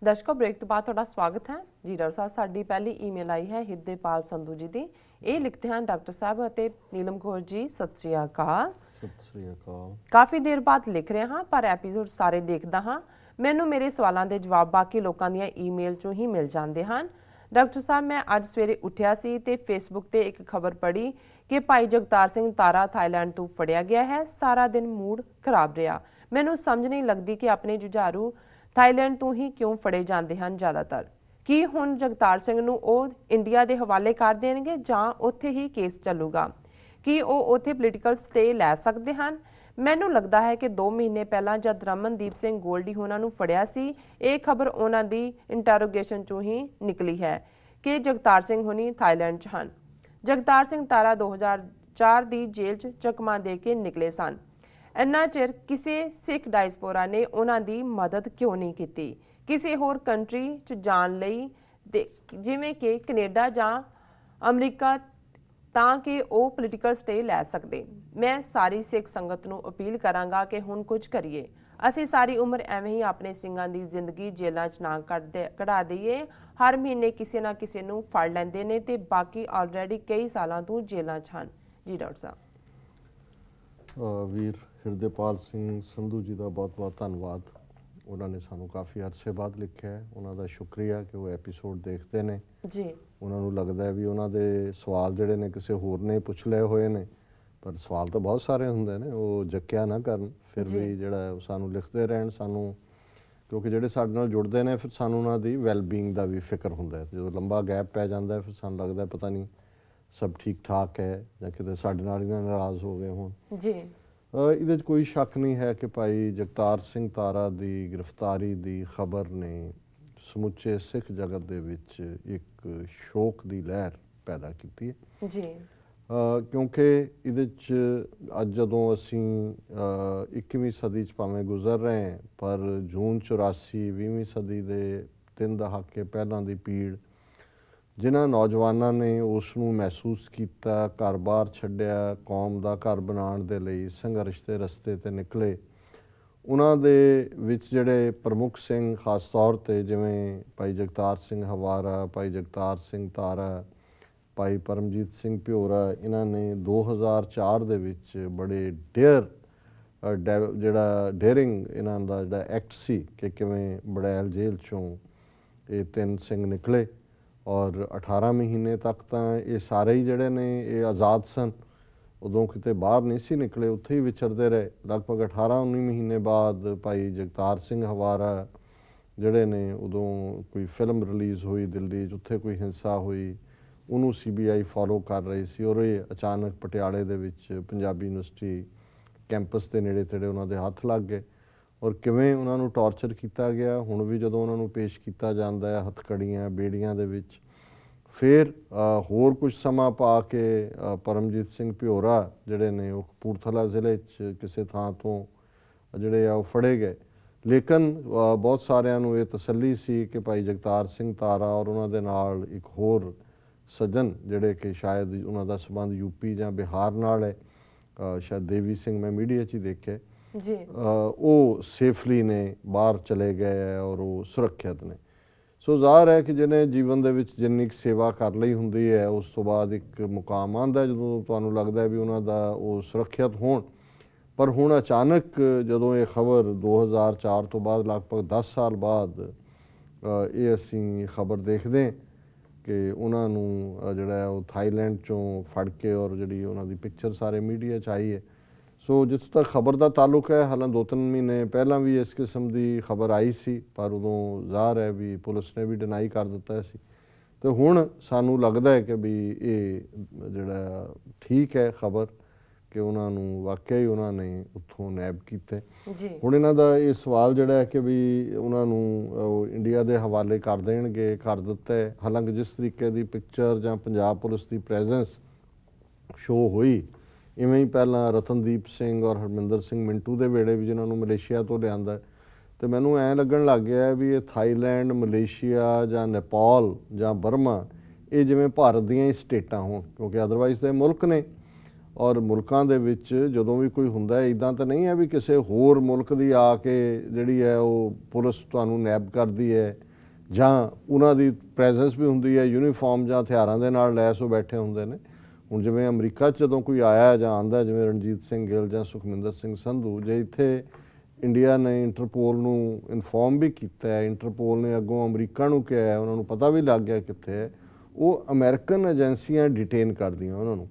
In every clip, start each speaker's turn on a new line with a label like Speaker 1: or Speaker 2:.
Speaker 1: ਦਰਸ਼ਕੋ break ਤੋਂ ਬਾਅਦ ਤੁਹਾਡਾ ਸਵਾਗਤ ਹੈ ਜੀ। ਡਾਕਟਰ ਸਾਹਿਬ, ਸਾਡੀ ਪਹਿਲੀ ਈਮੇਲ ਆਈ ਹੈ ਹਿਰਦੇਪਾਲ ਸੰਧੂ ਜੀ ਦੀ। ਇਹ ਲਿਖਦੇ ਹਨ, ਡਾਕਟਰ ਸਾਹਿਬ ਅਤੇ ਨੀਲਮ ਕੌਰ ਜੀ, ਸਤਿ ਸ੍ਰੀ ਅਕਾਲ।
Speaker 2: ਸਤਿ ਸ੍ਰੀ ਅਕਾਲ।
Speaker 1: ਕਾਫੀ ਦੇਰ ਬਾਅਦ ਲਿਖ ਰਿਹਾ ਹਾਂ, ਪਰ ਐਪੀਸੋਡ ਸਾਰੇ ਦੇਖਦਾ ਹਾਂ। ਮੈਨੂੰ ਮੇਰੇ ਸਵਾਲਾਂ ਦੇ ਜਵਾਬ ਬਾਕੀ ਲੋਕਾਂ ਦੀਆਂ ਈਮੇਲ ਚੋਂ ਹੀ ਮਿਲ ਜਾਂਦੇ ਹਨ। ਡਾਕਟਰ ਸਾਹਿਬ, ਮੈਂ ਅੱਜ ਸਵੇਰੇ ਉੱਠਿਆ ਸੀ ਤੇ ਫੇਸਬੁੱਕ ਤੇ ਇੱਕ ਖਬਰ ਪੜ੍ਹੀ ਕਿ ਭਾਈ ਜਗਤਾਰ ਸਿੰਘ ਤਾਰਾ ਥਾਈਲੈਂਡ ਤੋਂ ਫੜਿਆ ਗਿਆ ਹੈ। ਸਾਰਾ ਦਿਨ ਮੂਡ ਖਰਾਬ ਰਿਹਾ। ਮੈਨੂੰ ਸਮਝ ਨਹੀਂ ਲੱਗਦੀ ਕਿ ਆਪਣੇ ਜੁਝਾਰੂ ਥਾਈਲੈਂਡ ਤੋਂ ਹੀ ਕਿਉਂ ਫੜੇ ਜਾਂਦੇ ਹਨ ਜ਼ਿਆਦਾਤਰ। ਕੀ ਹੁਣ ਜਗਤਾਰ ਸਿੰਘ ਨੂੰ ਉਹ ਇੰਡੀਆ ਦੇ ਹਵਾਲੇ ਕਰ ਦੇਣਗੇ ਜਾਂ ਉੱਥੇ ਹੀ ਕੇਸ ਚੱਲੂਗਾ? ਕੀ ਉਹ ਉੱਥੇ ਪੋਲੀਟੀਕਲ ਸਟੇ ਲੈ ਸਕਦੇ ਹਨ? ਮੈਨੂੰ ਲੱਗਦਾ ਹੈ ਕਿ 2 ਮਹੀਨੇ ਪਹਿਲਾਂ ਜਦ ਰਮਨਦੀਪ ਸਿੰਘ ਗੋਲਡੀ ਉਹਨਾਂ ਨੂੰ ਫੜਿਆ ਸੀ, ਇਹ ਖਬਰ ਉਹਨਾਂ ਦੀ ਇੰਟਰੋਗੇਸ਼ਨ ਚੋਂ ਹੀ ਨਿਕਲੀ ਹੈ ਕਿ ਜਗਤਾਰ ਸਿੰਘ ਹੁਣੀ ਥਾਈਲੈਂਡ 'ਚ ਹਨ। ਜਗਤਾਰ ਸਿੰਘ ਤਾਰਾ 2004 ਦੀ ਜੇਲ੍ਹ 'ਚ ਚਕਮਾ ਦੇ ਕੇ ਨਿਕਲੇ ਸਨ। ਇੰਨਾ ਚਿਰ ਕਿਸੇ ਸਿੱਖ ਡਾਇਸਪੋਰਾ ਨੇ ਉਹਨਾਂ ਦੀ ਮਦਦ ਕਿਉਂ ਨਹੀਂ ਕੀਤੀ ਕਿਸੇ ਹੋਰ ਕੰਟਰੀ 'ਚ ਜਾਣ ਲਈ, ਜਿਵੇਂ ਕਿ ਕੈਨੇਡਾ ਜਾਂ ਅਮਰੀਕਾ, ਤਾਂ ਕਿ ਉਹ ਪੋਲੀਟੀਕਲ ਸਟੇ ਲੈ ਸਕਦੇ? ਮੈਂ ਸਾਰੀ ਸਿੱਖ ਸੰਗਤ ਨੂੰ ਅਪੀਲ ਕਰਾਂਗਾ ਕਿ ਹੁਣ ਕੁਝ ਕਰੀਏ। ਅਸੀਂ ਸਾਰੀ ਉਮਰ ਐਵੇਂ ਹੀ ਆਪਣੇ ਸਿੰਘਾਂ ਦੀ ਜ਼ਿੰਦਗੀ ਜੇਲ੍ਹਾਂ 'ਚ ਨਾ ਕਢਾ ਦਈਏ। ਹਰ ਮਹੀਨੇ ਕਿਸੇ ਨਾ ਕਿਸੇ ਨੂੰ ਫੜ ਲੈਂਦੇ ਨੇ ਤੇ ਬਾਕੀ ਆਲਰੇਡੀ ਕਈ ਸਾਲਾਂ ਤੋਂ ਜੇਲ੍ਹਾਂ 'ਚ ਹਨ। ਜੀ ਡਾਕਟਰ ਸਾਹਿਬ।
Speaker 2: ਵੀਰ ਹਿਰਦੇਪਾਲ ਸਿੰਘ ਸੰਧੂ ਜੀ ਦਾ ਬਹੁਤ-ਬਹੁਤ ਧੰਨਵਾਦ। ਉਹਨਾਂ ਨੇ ਸਾਨੂੰ ਕਾਫੀ ਅਰਸੇ ਬਾਅਦ ਲਿਖਿਆ ਹੈ। ਉਹਨਾਂ ਦਾ ਸ਼ੁਕਰੀਆ ਕਿ ਉਹ ਐਪੀਸੋਡ ਦੇਖਦੇ ਨੇ ਜੀ। ਉਹਨਾਂ ਨੂੰ ਲੱਗਦਾ ਹੈ ਵੀ ਉਹਨਾਂ ਦੇ ਸਵਾਲ ਜਿਹੜੇ ਨੇ ਕਿਸੇ ਹੋਰ ਨੇ ਪੁੱਛ ਲਏ ਹੋਏ ਨੇ, ਪਰ ਸਵਾਲ ਤਾਂ ਬਹੁਤ ਸਾਰੇ ਹੁੰਦੇ ਨੇ, ਉਹ ਜੱਕਿਆ ਨਾ ਕਰਨ। ਫਿਰ ਵੀ ਜਿਹੜਾ ਉਹ ਸਾਨੂੰ ਲਿਖਦੇ ਰਹਿਣ ਸਾਨੂੰ, ਕਿਉਂਕਿ ਜਿਹੜੇ ਸਾਡੇ ਨਾਲ ਜੁੜਦੇ ਨੇ ਫਿਰ ਸਾਨੂੰ ਉਹਨਾਂ ਦੀ ਵੈਲਬੀਇੰਗ ਦਾ ਵੀ ਫਿਕਰ ਹੁੰਦਾ। ਜਦੋਂ ਲੰਬਾ ਗੈਪ ਪੈ ਜਾਂਦਾ ਫਿਰ ਸਾਨੂੰ ਲੱਗਦਾ ਪਤਾ ਨਹੀਂ ਸਭ ਠੀਕ ਠਾਕ ਹੈ ਜਾਂ ਕਿਤੇ ਸਾਡੇ ਨਾਲ ਇਹਨਾਂ ਨਾਰਾਜ਼ ਹੋ ਗਏ ਹੋਣ ਜੀ। ਇਹਦੇ 'ਚ ਕੋਈ ਸ਼ੱਕ ਨਹੀਂ ਹੈ ਕਿ ਭਾਈ ਜਗਤਾਰ ਸਿੰਘ ਤਾਰਾ ਦੀ ਗ੍ਰਿਫਤਾਰੀ ਦੀ ਖਬਰ ਨੇ ਸਮੁੱਚੇ ਸਿੱਖ ਜਗਤ ਦੇ ਵਿੱਚ ਇੱਕ ਸ਼ੋਕ ਦੀ ਲਹਿਰ ਪੈਦਾ ਕੀਤੀ ਹੈ ਜੀ। ਕਿਉਂਕਿ ਇਹਦੇ 'ਚ ਅੱਜ ਜਦੋਂ ਅਸੀਂ 21ਵੀਂ ਸਦੀ 'ਚ ਭਾਵੇਂ ਗੁਜ਼ਰ ਰਹੇ ਹਾਂ, ਪਰ ਜੂਨ 84 20ਵੀਂ ਸਦੀ ਦੇ 3 ਦਹਾਕੇ ਪਹਿਲਾਂ ਦੀ ਪੀੜ ਜਿਨ੍ਹਾਂ ਨੌਜਵਾਨਾਂ ਨੇ ਉਸ ਨੂੰ ਮਹਿਸੂਸ ਕੀਤਾ, ਘਰ-ਬਾਰ ਛੱਡਿਆ, ਕੌਮ ਦਾ ਘਰ ਬਣਾਉਣ ਦੇ ਲਈ ਸੰਘਰਸ਼ ਦੇ ਰਸਤੇ 'ਤੇ ਨਿਕਲੇ, ਉਹਨਾਂ ਦੇ ਵਿੱਚ ਜਿਹੜੇ ਪ੍ਰਮੁੱਖ ਸਿੰਘ ਖਾਸ ਤੌਰ 'ਤੇ ਜਿਵੇਂ ਭਾਈ ਜਗਤਾਰ ਸਿੰਘ ਹਵਾਰਾ, ਭਾਈ ਜਗਤਾਰ ਸਿੰਘ ਤਾਰਾ, ਭਾਈ ਪਰਮਜੀਤ ਸਿੰਘ ਭਿਓਰਾ, ਇਹਨਾਂ ਨੇ 2004 ਦੇ ਵਿੱਚ ਬੜੇ ਡੇਅਰਿੰਗ ਇਹਨਾਂ ਦਾ ਜਿਹੜਾ ਐਕਟ ਸੀ ਕਿ ਕਿਵੇਂ ਬੜੈਲ ਜੇਲ੍ਹ 'ਚੋਂ ਇਹ 3 ਸਿੰਘ ਨਿਕਲੇ ਔਰ 18 ਮਹੀਨੇ ਤੱਕ ਤਾਂ ਇਹ ਸਾਰੇ ਹੀ ਜਿਹੜੇ ਨੇ ਇਹ ਆਜ਼ਾਦ ਸਨ। ਉਦੋਂ ਕਿਤੇ ਬਾਹਰ ਨਹੀਂ ਸੀ ਨਿਕਲੇ, ਉੱਥੇ ਹੀ ਵਿਚਰਦੇ ਰਹੇ। ਲਗਭਗ 18-19 ਮਹੀਨੇ ਬਾਅਦ ਭਾਈ ਜਗਤਾਰ ਸਿੰਘ ਹਵਾਰਾ ਜਿਹੜੇ ਨੇ, ਉਦੋਂ ਕੋਈ ਫਿਲਮ ਰਿਲੀਜ਼ ਹੋਈ ਦਿੱਲੀ 'ਚ, ਉੱਥੇ ਕੋਈ ਹਿੰਸਾ ਹੋਈ, ਉਹਨੂੰ CBI ਫੋਲੋ ਕਰ ਰਹੀ ਸੀ ਔਰ ਇਹ ਅਚਾਨਕ ਪਟਿਆਲੇ ਦੇ ਵਿੱਚ ਪੰਜਾਬੀ ਯੂਨੀਵਰਸਿਟੀ ਕੈਂਪਸ ਦੇ ਨੇੜੇ ਤੇੜੇ ਉਹਨਾਂ ਦੇ ਹੱਥ ਲੱਗ ਗਏ ਔਰ ਕਿਵੇਂ ਉਹਨਾਂ ਨੂੰ ਟਾਰਚਰ ਕੀਤਾ ਗਿਆ। ਹੁਣ ਵੀ ਜਦੋਂ ਉਹਨਾਂ ਨੂੰ ਪੇਸ਼ ਕੀਤਾ ਜਾਂਦਾ ਹੈ ਹੱਥਕੜੀਆਂ ਬੇੜੀਆਂ ਦੇ ਵਿੱਚ, ਫਿਰ ਹੋਰ ਕੁਝ ਸਮਾਂ ਪਾ ਕੇ ਪਰਮਜੀਤ ਸਿੰਘ ਭਿਓਰਾ ਜਿਹੜੇ ਨੇ ਉਹ ਕਪੂਰਥਲਾ ਜ਼ਿਲ੍ਹੇ 'ਚ ਕਿਸੇ ਥਾਂ ਤੋਂ ਜਿਹੜੇ ਆ ਉਹ ਫੜੇ ਗਏ। ਲੇਕਿਨ ਬਹੁਤ ਸਾਰਿਆਂ ਨੂੰ ਇਹ ਤਸੱਲੀ ਸੀ ਕਿ ਭਾਈ ਜਗਤਾਰ ਸਿੰਘ ਤਾਰਾ ਔਰ ਉਹਨਾਂ ਦੇ ਨਾਲ ਇੱਕ ਹੋਰ ਸੱਜਣ ਜਿਹੜੇ ਕਿ ਸ਼ਾਇਦ ਉਹਨਾਂ ਦਾ ਸੰਬੰਧ ਯੂਪੀ ਜਾਂ ਬਿਹਾਰ ਨਾਲ ਹੈ, ਸ਼ਾਇਦ ਦੇਵੀ ਸਿੰਘ, ਮੈਂ ਮੀਡੀਆ 'ਚ ਹੀ ਦੇਖਿਆ ਜੀ, ਉਹ ਸੇਫਲੀ ਨੇ ਬਾਹਰ ਚਲੇ ਗਏ ਹੈ ਔਰ ਉਹ ਸੁਰੱਖਿਅਤ ਨੇ। ਸੋ ਜ਼ਾਹਰ ਹੈ ਕਿ ਜਿਹਨੇ ਜੀਵਨ ਦੇ ਵਿੱਚ ਜਿੰਨੀ ਕੁ ਸੇਵਾ ਕਰ ਲਈ ਹੁੰਦੀ ਹੈ, ਉਸ ਤੋਂ ਬਾਅਦ ਇੱਕ ਮੁਕਾਮ ਆਉਂਦਾ ਜਦੋਂ ਤੁਹਾਨੂੰ ਲੱਗਦਾ ਵੀ ਉਹਨਾਂ ਦਾ ਉਹ ਸੁਰੱਖਿਅਤ ਹੋਣ। ਪਰ ਹੁਣ ਅਚਾਨਕ ਜਦੋਂ ਇਹ ਖਬਰ 2004 ਤੋਂ ਬਾਅਦ ਲਗਭਗ 10 ਸਾਲ ਬਾਅਦ ਇਹ ਅਸੀਂ ਖਬਰ ਦੇਖਦੇ ਕਿ ਉਹਨਾਂ ਨੂੰ ਜਿਹੜਾ ਉਹ ਥਾਈਲੈਂਡ 'ਚੋਂ ਫੜ ਕੇ ਔਰ ਜਿਹੜੀ ਉਹਨਾਂ ਦੀ ਪਿਕਚਰ ਸਾਰੇ ਮੀਡੀਆ 'ਚ ਆਈ ਹੈ। ਸੋ ਜਿੱਥੋਂ ਤੱਕ ਖਬਰ ਦਾ ਤਾਲੁਕ ਹੈ, ਹਾਲਾਂ 2-3 ਮਹੀਨੇ ਪਹਿਲਾਂ ਵੀ ਇਸ ਕਿਸਮ ਦੀ ਖਬਰ ਆਈ ਸੀ, ਪਰ ਉਦੋਂ ਜ਼ਾਹਰ ਹੈ ਵੀ ਪੁਲਿਸ ਨੇ ਵੀ ਡਿਨਾਈ ਕਰ ਦਿੱਤਾ ਸੀ। ਅਤੇ ਹੁਣ ਸਾਨੂੰ ਲੱਗਦਾ ਹੈ ਕਿ ਵੀ ਇਹ ਜਿਹੜਾ ਠੀਕ ਹੈ ਖਬਰ ਕਿ ਉਹਨਾਂ ਨੂੰ ਵਾਕਿਆ ਹੀ ਉਹਨਾਂ ਨੇ ਉੱਥੋਂ ਨੈਬ ਕੀਤੇ। ਹੁਣ ਇਹਨਾਂ ਦਾ ਇਹ ਸਵਾਲ ਜਿਹੜਾ ਹੈ ਕਿ ਵੀ ਉਹਨਾਂ ਨੂੰ ਇੰਡੀਆ ਦੇ ਹਵਾਲੇ ਕਰ ਦੇਣਗੇ, ਕਰ ਦਿੱਤਾ ਹੈ। ਹਾਲਾਂਕਿ ਜਿਸ ਤਰੀਕੇ ਦੀ ਪਿਕਚਰ ਜਾਂ ਪੰਜਾਬ ਪੁਲਿਸ ਦੀ ਪ੍ਰੈਜ਼ੈਂਸ ਸ਼ੋਅ ਹੋਈ, ਇਵੇਂ ਹੀ ਪਹਿਲਾਂ ਰਤਨਦੀਪ ਸਿੰਘ ਔਰ ਹਰਮਿੰਦਰ ਸਿੰਘ ਮਿੰਟੂ ਦੇ ਵੇੜੇ ਵੀ ਜਿਨ੍ਹਾਂ ਨੂੰ ਮਲੇਸ਼ੀਆ ਤੋਂ ਲਿਆਂਦਾ, ਅਤੇ ਮੈਨੂੰ ਐਂ ਲੱਗਣ ਲੱਗ ਗਿਆ ਵੀ ਇਹ ਥਾਈਲੈਂਡ, ਮਲੇਸ਼ੀਆ ਜਾਂ ਨੇਪਾਲ ਜਾਂ ਬਰਮਾ ਇਹ ਜਿਵੇਂ ਭਾਰਤ ਦੀਆਂ ਹੀ ਸਟੇਟਾਂ ਹੋਣ, ਕਿਉਂਕਿ ਅਦਰਵਾਈਜ਼ ਤਾਂ ਇਹ ਮੁਲਕ ਨੇ ਔਰ ਮੁਲਕਾਂ ਦੇ ਵਿੱਚ ਜਦੋਂ ਵੀ ਕੋਈ ਹੁੰਦਾ ਇੱਦਾਂ ਤਾਂ ਨਹੀਂ ਹੈ ਵੀ ਕਿਸੇ ਹੋਰ ਮੁਲਕ ਦੀ ਆ ਕੇ ਜਿਹੜੀ ਹੈ ਉਹ ਪੁਲਿਸ ਤੁਹਾਨੂੰ ਨੈਬ ਕਰਦੀ ਹੈ ਜਾਂ ਉਹਨਾਂ ਦੀ ਪ੍ਰੈਜ਼ੈਂਸ ਵੀ ਹੁੰਦੀ ਹੈ, ਯੂਨੀਫਾਰਮ ਜਾਂ ਹਥਿਆਰਾਂ ਦੇ ਨਾਲ ਲੈਸ ਉਹ ਬੈਠੇ ਹੁੰਦੇ ਨੇ। ਹੁਣ ਜਿਵੇਂ ਅਮਰੀਕਾ 'ਚ ਜਦੋਂ ਕੋਈ ਆਇਆ ਜਾਂ ਆਉਂਦਾ, ਜਿਵੇਂ ਰਣਜੀਤ ਸਿੰਘ ਗਿੱਲ ਜਾਂ ਸੁਖਮਿੰਦਰ ਸਿੰਘ ਸੰਧੂ, ਜੇ ਇੱਥੇ ਇੰਡੀਆ ਨੇ ਇੰਟਰਪੋਲ ਨੂੰ ਇਨਫੋਰਮ ਵੀ ਕੀਤਾ ਹੈ, ਇੰਟਰਪੋਲ ਨੇ ਅੱਗੋਂ ਅਮਰੀਕਾ ਨੂੰ ਕਿਹਾ ਹੈ, ਉਹਨਾਂ ਨੂੰ ਪਤਾ ਵੀ ਲੱਗ ਗਿਆ ਕਿੱਥੇ ਹੈ, ਉਹ ਅਮਰੀਕਨ ਏਜੰਸੀਆਂ ਡਿਟੇਨ ਕਰਦੀਆਂ ਉਹਨਾਂ ਨੂੰ।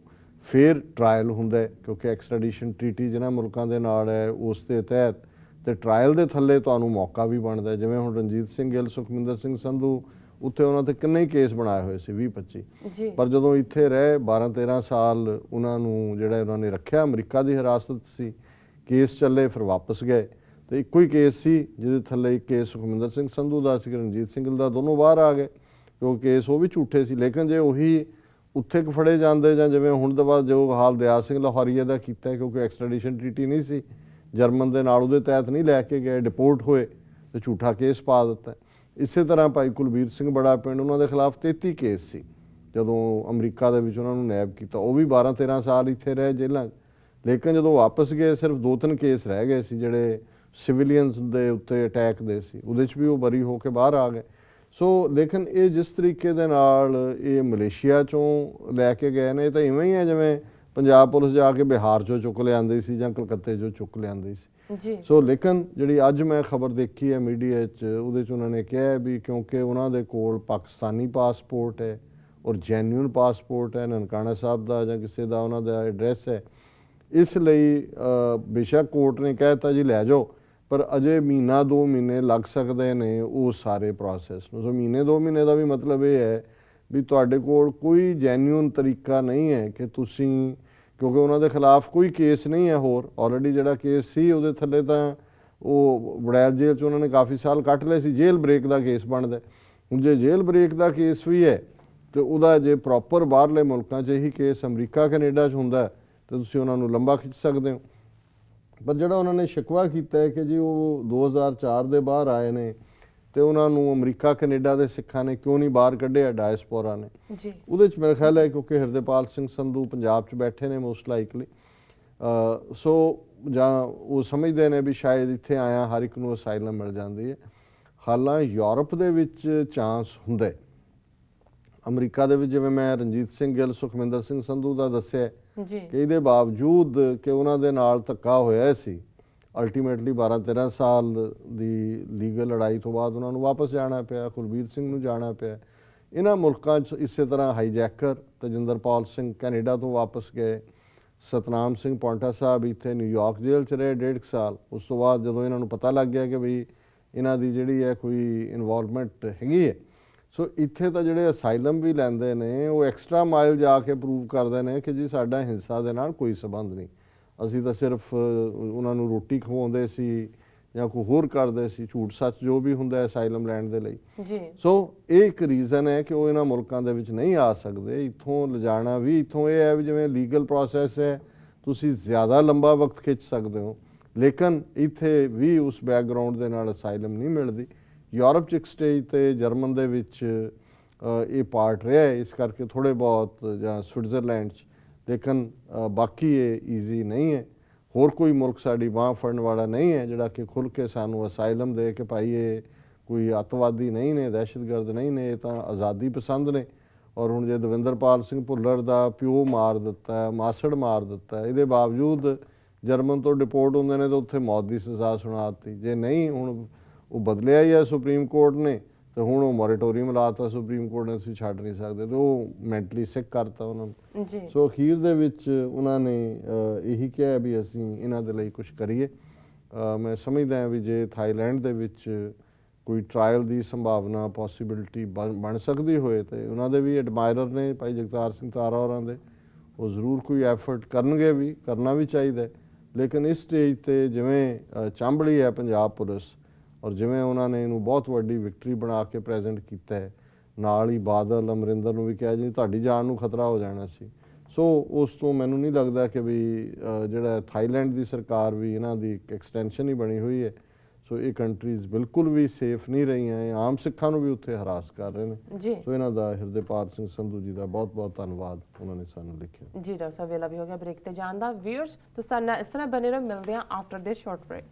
Speaker 2: ਫਿਰ ਟਰਾਇਲ ਹੁੰਦਾ ਹੈ, ਕਿਉਂਕਿ ਐਕਸਟ੍ਰੈਡੀਸ਼ਨ ਟ੍ਰੀਟੀ ਜਿਹਨਾਂ ਮੁਲਕਾਂ ਦੇ ਨਾਲ ਹੈ ਉਸ ਦੇ ਤਹਿਤ, ਤੇ ਟਰਾਇਲ ਦੇ ਥੱਲੇ ਤੁਹਾਨੂੰ ਮੌਕਾ ਵੀ ਬਣਦਾ। ਜਿਵੇਂ ਹੁਣ ਰਣਜੀਤ ਸਿੰਘ ਗਿੱਲ, ਸੁਖਮਿੰਦਰ ਸਿੰਘ ਸੰਧੂ, ਉੱਥੇ ਉਹਨਾਂ ਤੇ ਕਿੰਨੇ ਹੀ ਕੇਸ ਬਣਾਏ ਹੋਏ ਸੀ, 20-25, ਪਰ ਜਦੋਂ ਇੱਥੇ ਰਹੇ 12-13 ਸਾਲ ਉਹਨਾਂ ਨੂੰ ਜਿਹੜਾ ਉਹਨਾਂ ਨੇ ਰੱਖਿਆ, ਅਮਰੀਕਾ ਦੀ ਹਿਰਾਸਤ ਸੀ, ਕੇਸ ਚੱਲੇ, ਫਿਰ ਵਾਪਸ ਗਏ। ਤੇ ਇੱਕੋ ਹੀ ਕੇਸ ਸੀ ਜਿਹਦੇ ਥੱਲੇ ਇੱਕ ਕੇਸ ਸੁਖਮਿੰਦਰ ਸਿੰਘ ਸੰਧੂ ਦਾ ਸੀ, ਰਣਜੀਤ ਸਿੰਘ ਗਿੱਲ ਦਾ, ਦੋਨੋਂ ਬਾਹਰ ਆ ਗਏ ਕਿਉਂਕਿ ਕੇਸ ਉਹ ਵੀ ਝੂਠੇ ਸੀ। ਲੇਕਿਨ ਜੇ ਉਹੀ ਉੱਥੇ ਫੜੇ ਜਾਂਦੇ, ਜਾਂ ਜਿਵੇਂ ਹੁਣ ਤੋਂ ਬਾਅਦ ਜੋ ਹਾਲ ਦਿਆਲ ਸਿੰਘ ਲਾਹੌਰੀਆ ਦਾ ਕੀਤਾ, ਕਿਉਂਕਿ ਐਕਸਟ੍ਰੈਡੀਸ਼ਨ ਟ੍ਰੀਟੀ ਨਹੀਂ ਸੀ ਜਰਮਨ ਦੇ ਨਾਲ, ਉਹਦੇ ਤਹਿਤ ਨਹੀਂ ਲੈ ਕੇ ਗਏ, ਡਿਪੋਰਟ ਹੋਏ ਤੇ ਝੂਠਾ ਕੇਸ ਪਾ ਦਿੱਤਾ। ਇਸੇ ਤਰ੍ਹਾਂ ਭਾਈ ਕੁਲਬੀਰ ਸਿੰਘ ਬੜਾ ਪਿੰਡ, ਉਹਨਾਂ ਦੇ ਖਿਲਾਫ 33 ਕੇਸ ਸੀ ਜਦੋਂ ਅਮਰੀਕਾ ਦੇ ਵਿੱਚ ਉਹਨਾਂ ਨੂੰ ਨੈਬ ਕੀਤਾ, ਉਹ ਵੀ 12-13 ਸਾਲ ਇੱਥੇ ਰਹੇ ਜੇਲ੍ਹਾਂ 'ਚ। ਲੇਕਿਨ ਜਦੋਂ ਵਾਪਸ ਗਏ ਸਿਰਫ 2-3 ਕੇਸ ਰਹਿ ਗਏ ਸੀ ਜਿਹੜੇ ਸਿਵਿਲੀਅਨਸ ਦੇ ਉੱਤੇ ਅਟੈਕ ਦੇ ਸੀ, ਉਹਦੇ 'ਚ ਵੀ ਉਹ ਬਰੀ ਹੋ ਕੇ ਬਾਹਰ ਆ ਗਏ। ਸੋ ਲੇਕਿਨ ਇਹ ਜਿਸ ਤਰੀਕੇ ਦੇ ਨਾਲ ਇਹ ਮਲੇਸ਼ੀਆ 'ਚੋਂ ਲੈ ਕੇ ਗਏ ਨੇ, ਇਹ ਤਾਂ ਇਵੇਂ ਹੀ ਹੈ ਜਿਵੇਂ ਪੰਜਾਬ ਪੁਲਿਸ ਜਾ ਕੇ ਬਿਹਾਰ 'ਚੋਂ ਚੁੱਕ ਲਿਆਂਦੀ ਸੀ ਜਾਂ ਕਲਕੱਤੇ 'ਚੋਂ ਚੁੱਕ ਲਿਆਂਦੀ ਸੀ। ਸੋ ਲੇਕਿਨ ਜਿਹੜੀ ਅੱਜ ਮੈਂ ਖਬਰ ਦੇਖੀ ਹੈ ਮੀਡੀਆ 'ਚ, ਉਹਦੇ 'ਚ ਉਹਨਾਂ ਨੇ ਕਿਹਾ ਵੀ ਕਿਉਂਕਿ ਉਹਨਾਂ ਦੇ ਕੋਲ ਪਾਕਿਸਤਾਨੀ ਪਾਸਪੋਰਟ ਹੈ ਔਰ ਜੈਨੂਅਨ ਪਾਸਪੋਰਟ ਹੈ, ਨਨਕਾਣਾ ਸਾਹਿਬ ਦਾ ਜਾਂ ਕਿਸੇ ਦਾ ਉਹਨਾਂ ਦਾ ਐਡਰੈਸ ਹੈ, ਇਸ ਲਈ ਬੇਸ਼ੱਕ ਕੋਰਟ ਨੇ ਕਹਿ ਦਿੱਤਾ ਜੀ ਲੈ ਜਾਓ, ਪਰ ਅਜੇ ਮਹੀਨਾ 2 ਮਹੀਨੇ ਲੱਗ ਸਕਦੇ ਨੇ ਉਹ ਸਾਰੇ ਪ੍ਰੋਸੈਸ ਨੂੰ। ਸੋ ਮਹੀਨੇ 2 ਮਹੀਨੇ ਦਾ ਵੀ ਮਤਲਬ ਇਹ ਹੈ ਵੀ ਤੁਹਾਡੇ ਕੋਲ ਕੋਈ ਜੈਨੂਅਨ ਤਰੀਕਾ ਨਹੀਂ ਹੈ ਕਿ ਤੁਸੀਂ, ਕਿਉਂਕਿ ਉਹਨਾਂ ਦੇ ਖਿਲਾਫ ਕੋਈ ਕੇਸ ਨਹੀਂ ਹੈ ਹੋਰ, ਆਲਰੇਡੀ ਜਿਹੜਾ ਕੇਸ ਸੀ ਉਹਦੇ ਥੱਲੇ ਤਾਂ ਉਹ ਵੜੈਲ ਜੇਲ੍ਹ 'ਚ ਉਹਨਾਂ ਨੇ ਕਾਫੀ ਸਾਲ ਕੱਟ ਲਏ ਸੀ, ਜੇਲ੍ਹ ਬ੍ਰੇਕ ਦਾ ਕੇਸ ਬਣਦਾ। ਹੁਣ ਜੇ ਜੇਲ੍ਹ ਬ੍ਰੇਕ ਦਾ ਕੇਸ ਵੀ ਹੈ ਤੇ ਉਹਦਾ ਜੇ ਪ੍ਰੋਪਰ ਬਾਹਰਲੇ ਮੁਲਕਾਂ 'ਚ ਇਹੀ ਕੇਸ ਅਮਰੀਕਾ ਕੈਨੇਡਾ 'ਚ ਹੁੰਦਾ ਤੇ ਤੁਸੀਂ ਉਹਨਾਂ ਨੂੰ ਲੰਬਾ ਖਿੱਚ ਸਕਦੇ ਹੋ। ਪਰ ਜਿਹੜਾ ਉਹਨਾਂ ਨੇ ਸ਼ਿਕਵਾ ਕੀਤਾ ਹੈ ਕਿ ਜੀ ਉਹ 2004 ਦੇ ਬਾਹਰ ਆਏ ਨੇ ਤੇ ਉਹਨਾਂ ਨੂੰ ਅਮਰੀਕਾ ਕੈਨੇਡਾ ਦੇ ਸਿੱਖਾਂ ਨੇ ਕਿਉਂ ਨਹੀਂ ਬਾਹਰ ਕੱਢਿਆ, ਡਾਇਸਪੋਰਾ ਨੇ, ਉਹਦੇ 'ਚ ਮੇਰਾ ਖਿਆਲ ਹੈ ਕਿਉਂਕਿ ਹਿਰਦੇਪਾਲ ਸਿੰਘ ਸੰਧੂ ਪੰਜਾਬ 'ਚ ਬੈਠੇ ਨੇ ਮੋਸਟ ਲਾਈਕਲੀ, ਸੋ ਜਾਂ ਉਹ ਸਮਝਦੇ ਨੇ ਵੀ ਸ਼ਾਇਦ ਇੱਥੇ ਆਇਆ ਹਰ ਇੱਕ ਨੂੰ ਅਸਾਈਲਮ ਮਿਲ ਜਾਂਦੀ ਹੈ। ਹਾਲਾਂ ਯੂਰਪ ਦੇ ਵਿੱਚ ਚਾਂਸ ਹੁੰਦਾ, ਅਮਰੀਕਾ ਦੇ ਵਿੱਚ ਜਿਵੇਂ ਮੈਂ ਰਣਜੀਤ ਸਿੰਘ ਗਿੱਲ, ਸੁਖਮਿੰਦਰ ਸਿੰਘ ਸੰਧੂ ਦਾ ਦੱਸਿਆ ਕਿ ਇਹਦੇ ਬਾਵਜੂਦ ਕਿ ਉਹਨਾਂ ਦੇ ਨਾਲ ਧੱਕਾ ਹੋਇਆ ਸੀ, ਅਲਟੀਮੇਟਲੀ 12-13 ਸਾਲ ਦੀ ਲੀਗਲ ਲੜਾਈ ਤੋਂ ਬਾਅਦ ਉਹਨਾਂ ਨੂੰ ਵਾਪਸ ਜਾਣਾ ਪਿਆ, ਕੁਲਬੀਰ ਸਿੰਘ ਨੂੰ ਜਾਣਾ ਪਿਆ। ਇਹਨਾਂ ਮੁਲਕਾਂ 'ਚ ਇਸੇ ਤਰ੍ਹਾਂ ਹਾਈਜੈਕਰ ਤਜਿੰਦਰਪਾਲ ਸਿੰਘ ਕੈਨੇਡਾ ਤੋਂ ਵਾਪਸ ਗਏ, ਸਤਨਾਮ ਸਿੰਘ ਪੌਂਟਾ ਸਾਹਿਬ ਇੱਥੇ ਨਿਊਯਾਰਕ ਜੇਲ੍ਹ 'ਚ ਰਹੇ 1.5 ਸਾਲ। ਉਸ ਤੋਂ ਬਾਅਦ ਜਦੋਂ ਇਹਨਾਂ ਨੂੰ ਪਤਾ ਲੱਗ ਗਿਆ ਕਿ ਬਈ ਇਹਨਾਂ ਦੀ ਜਿਹੜੀ ਹੈ ਕੋਈ ਇਨਵੋਲਵਮੈਂਟ ਹੈਗੀ ਹੈ, ਸੋ ਇੱਥੇ ਤਾਂ ਜਿਹੜੇ ਅਸਾਈਲਮ ਵੀ ਲੈਂਦੇ ਨੇ ਉਹ ਐਕਸਟਰਾ ਮਾਈਲ ਜਾ ਕੇ ਪ੍ਰੂਵ ਕਰਦੇ ਨੇ ਕਿ ਜੀ ਸਾਡਾ ਹਿੰਸਾ ਦੇ ਨਾਲ ਕੋਈ ਸੰਬੰਧ ਨਹੀਂ, ਅਸੀਂ ਤਾਂ ਸਿਰਫ ਉਹਨਾਂ ਨੂੰ ਰੋਟੀ ਖਵਾਉਂਦੇ ਸੀ ਜਾਂ ਕੋਈ ਹੋਰ ਕਰਦੇ ਸੀ, ਝੂਠ ਸੱਚ ਜੋ ਵੀ ਹੁੰਦਾ ਅਸਾਈਲਮ ਲੈਣ ਦੇ ਲਈ। ਸੋ ਇਹ ਇੱਕ ਰੀਜ਼ਨ ਹੈ ਕਿ ਉਹ ਇਹਨਾਂ ਮੁਲਕਾਂ ਦੇ ਵਿੱਚ ਨਹੀਂ ਆ ਸਕਦੇ। ਇੱਥੋਂ ਲਿਜਾਣਾ ਵੀ ਇੱਥੋਂ ਇਹ ਹੈ ਵੀ ਜਿਵੇਂ ਲੀਗਲ ਪ੍ਰੋਸੈਸ ਹੈ, ਤੁਸੀਂ ਜ਼ਿਆਦਾ ਲੰਬਾ ਵਕਤ ਖਿੱਚ ਸਕਦੇ ਹੋ, ਲੇਕਿਨ ਇੱਥੇ ਵੀ ਉਸ ਬੈਕਗਰਾਊਂਡ ਦੇ ਨਾਲ ਅਸਾਈਲਮ ਨਹੀਂ ਮਿਲਦੀ। ਯੂਰਪ 'ਚ ਇੱਕ ਸਟੇਜ 'ਤੇ ਜਰਮਨ ਦੇ ਵਿੱਚ ਇਹ ਪਾਰਟ ਰਿਹਾ, ਇਸ ਕਰਕੇ ਥੋੜ੍ਹੇ ਬਹੁਤ, ਜਾਂ ਸਵਿਟਜ਼ਰਲੈਂਡ 'ਚ, ਲੇਕਿਨ ਬਾਕੀ ਇਹ ਈਜ਼ੀ ਨਹੀਂ ਹੈ। ਹੋਰ ਕੋਈ ਮੁਲਕ ਸਾਡੀ ਬਾਂਹ ਫੜਨ ਵਾਲਾ ਨਹੀਂ ਹੈ ਜਿਹੜਾ ਕਿ ਖੁੱਲ੍ਹ ਕੇ ਸਾਨੂੰ ਅਸਾਈਲਮ ਦੇ ਕੇ ਭਾਈ ਇਹ ਕੋਈ ਅੱਤਵਾਦੀ ਨਹੀਂ ਨੇ, ਦਹਿਸ਼ਤਗਰਦ ਨਹੀਂ ਨੇ, ਇਹ ਤਾਂ ਆਜ਼ਾਦੀ ਪਸੰਦ ਨੇ। ਔਰ ਹੁਣ ਜੇ ਦਵਿੰਦਰਪਾਲ ਸਿੰਘ ਭੁੱਲਰ ਦਾ ਪਿਓ ਮਾਰ ਦਿੱਤਾ, ਮਾਸੜ ਮਾਰ ਦਿੱਤਾ, ਇਹਦੇ ਬਾਵਜੂਦ ਜਰਮਨ ਤੋਂ ਡਿਪੋਰਟ ਹੁੰਦੇ ਨੇ ਤਾਂ ਉੱਥੇ ਮੌਤ ਦੀ ਸਜ਼ਾ ਸੁਣਾ ਦਿੱਤੀ। ਜੇ ਨਹੀਂ ਹੁਣ ਉਹ ਬਦਲਿਆ ਹੀ ਹੈ ਸੁਪਰੀਮ ਕੋਰਟ ਨੇ, ਤੇ ਹੁਣ ਉਹ ਮੋਰੇਟੋਰੀਅਮ ਲਾਤਾ ਸੁਪਰੀਮ ਕੋਰਟ ਨੇ, ਅਸੀਂ ਛੱਡ ਨਹੀਂ ਸਕਦੇ, ਤੇ ਉਹ ਮੈਂਟਲੀ ਸਿਕ ਕਰਤਾ ਉਹਨਾਂ ਨੂੰ। ਸੋ ਅਖੀਰ ਦੇ ਵਿੱਚ ਉਹਨਾਂ ਨੇ ਇਹੀ ਕਿਹਾ ਵੀ ਅਸੀਂ ਇਹਨਾਂ ਦੇ ਲਈ ਕੁਝ ਕਰੀਏ। ਮੈਂ ਸਮਝਦਾ ਵੀ ਜੇ ਥਾਈਲੈਂਡ ਦੇ ਵਿੱਚ ਕੋਈ ਟਰਾਇਲ ਦੀ ਸੰਭਾਵਨਾ ਪੋਸੀਬਿਲਿਟੀ ਬਣ ਸਕਦੀ ਹੋਏ ਤੇ ਉਹਨਾਂ ਦੇ ਵੀ ਐਡਮਾਇਰਰ ਨੇ ਭਾਈ ਜਗਤਾਰ ਸਿੰਘ ਤਾਰਾ ਹੋਰਾਂ ਦੇ, ਉਹ ਜ਼ਰੂਰ ਕੋਈ ਐਫਰਟ ਕਰਨਗੇ, ਵੀ ਕਰਨਾ ਵੀ ਚਾਹੀਦਾ। ਲੇਕਿਨ ਇਸ ਸਟੇਜ 'ਤੇ ਜਿਵੇਂ ਚਾਂਬੜੀ ਹੈ ਪੰਜਾਬ ਪੁਲਿਸ, ਔਰ ਜਿਵੇਂ ਉਹਨਾਂ ਨੇ ਇਹਨੂੰ ਬਹੁਤ ਵੱਡੀ ਵਿਕਟਰੀ ਬਣਾ ਕੇ ਪ੍ਰੈਜ਼ੈਂਟ ਕੀਤਾ ਹੈ, ਨਾਲ ਹੀ ਬਾਦਲ ਅਮਰਿੰਦਰ ਨੂੰ ਵੀ ਕਿਹਾ ਜੀ ਤੁਹਾਡੀ ਜਾਨ ਨੂੰ ਖਤਰਾ ਹੋ ਜਾਣਾ ਸੀ। ਸੋ ਉਸ ਤੋਂ ਮੈਨੂੰ ਨਹੀਂ ਲੱਗਦਾ ਕਿ ਵੀ ਜਿਹੜਾ ਥਾਈਲੈਂਡ ਦੀ ਸਰਕਾਰ ਵੀ ਇਹਨਾਂ ਦੀ ਇੱਕ ਐਕਸਟੈਂਸ਼ਨ ਹੀ ਬਣੀ ਹੋਈ ਹੈ। ਸੋ ਇਹ ਕੰਟਰੀਜ਼ ਬਿਲਕੁਲ ਵੀ ਸੇਫ ਨਹੀਂ ਰਹੀਆਂ, ਇਹ ਆਮ ਸਿੱਖਾਂ ਨੂੰ ਵੀ ਉੱਥੇ ਹਰਾਸ ਕਰ ਰਹੇ ਨੇ। ਸੋ ਇਹਨਾਂ ਦਾ ਹਿਰਦੇਪਾਲ ਸਿੰਘ ਸੰਧੂ ਜੀ ਦਾ ਬਹੁਤ ਬਹੁਤ ਧੰਨਵਾਦ, ਉਹਨਾਂ ਨੇ ਸਾਨੂੰ ਲਿਖਿਆ।
Speaker 1: ਜੀ ਡਾਕਟਰ ਸਾਹਿਬ, ਵੇਲਾ ਵੀ ਹੋ ਗਿਆ ਬ੍ਰੇਕ ਤੇ ਜਾਣ ਦਾ। ਵਿਊਅਰਸ ਤੁਸੀਂ ਨਾਲ ਇਸ ਤਰ੍ਹਾਂ ਬਣੇ ਰਹੋ, ਮਿਲਦੇ ਹਾਂ ਆਫਟਰ ਦਿਸ ਸ਼ਾਰਟ ਬ੍ਰੇਕ।